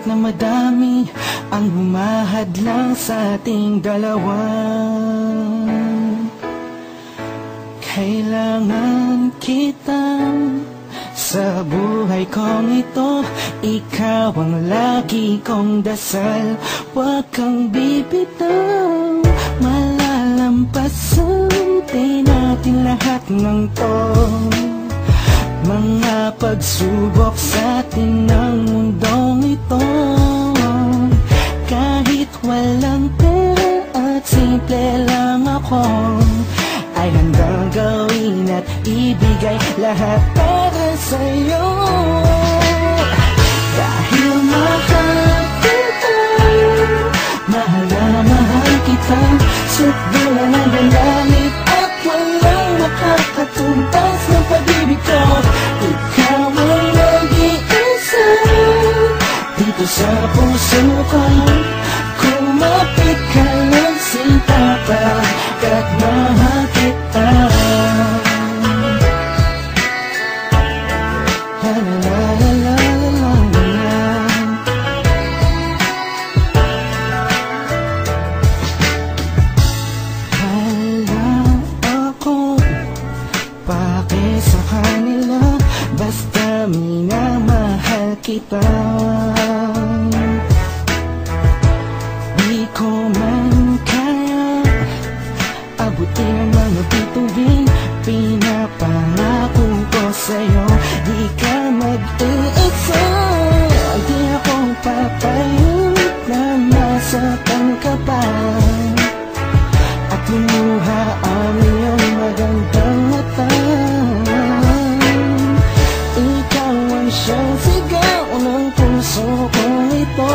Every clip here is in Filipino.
Kahit na madami ang humahadlang sa ating dalawa, kailangan kita sa buhay kong ito. Ikaw ang lagi kong dasal, huwag kang bibitaw. Malalampasan din natin lahat ng to, mga pagsubok sa atin ng mundong ito. Kahit walang pera at simple lang ako, ay handang gawin at ibigay lahat para sa'yo. Dahil mahal kita, mahal na mahal kita, sukdulan ng galamit at walang makakatumbas ng pag-ibig ko. Ikaw ang nag-iisa dito sa puso ko. Kumapit ka lang, sinta pa, kahit mahal kita. La la la la la la la. Wala akong pake sa kanila, basta minamahal kita. Di ko man kaya abutin ang mga bituin, pinapangako ko sa'yo, di ka mag-iisa. Di ako papayag na masaktan ka pa at lumuha ang iyong magandang mata. Ikaw ang siyang sigaw ng puso kong ito,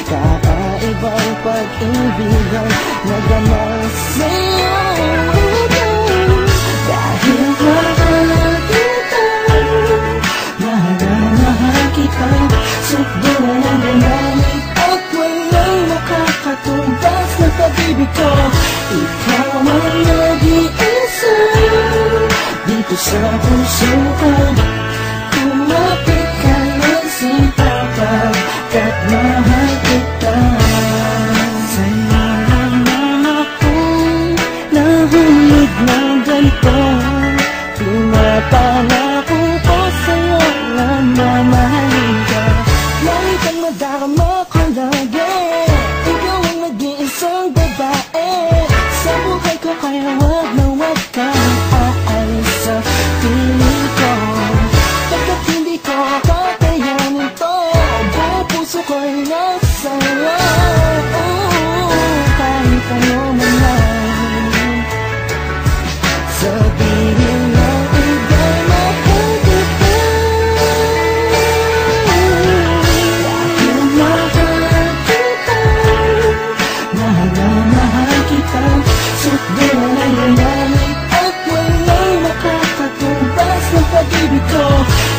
kakaibang pag-ibig ang nagdamag sa'yo. Dahil mahal kita, mahal na mahal kita, sukdulan ang galamit at walang makakatumbas ng pag-ibig ko. Ikaw ang nag-iisa dito sa puso ko. Kumapit ka lang, sinta pa, kahit mahal kita. Sa'yo naman akong nahulog ng ganito, pinapangako ko sa'yo na mamahalin ka. Kahit ang madarama ko lagi, ikaw ang nag-iisang babae sa buhay ko, kaya wag na wag kang aalis sa piling ko. Pagkat hindi ko kakayanin to, buong puso ko'y nasa'yo. Kahit ano man lang sabihin ng iba'y mahal kita. Dahil mahal kita, mahal na mahal kita, sukdulan ang galamit at walang makakatumbas ng pag-ibig ko.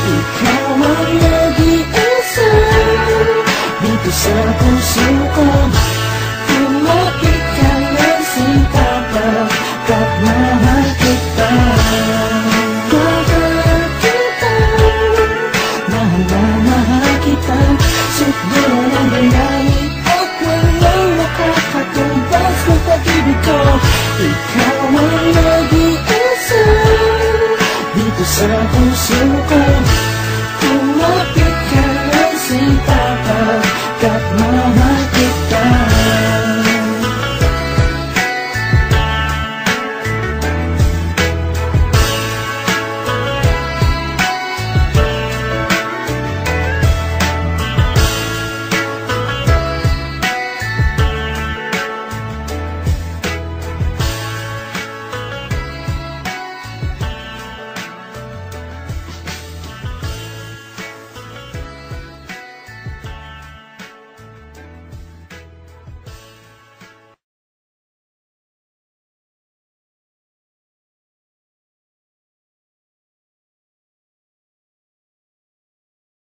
Ikaw ang nag-iisa dito sa puso ko. Kumapit ka lang, sinta pa, kahit mahal kita. Mahal kita, mahal na mahal kita, sukdulan ang galamit at walang makakatumbas ng pag-ibig ko. Ikaw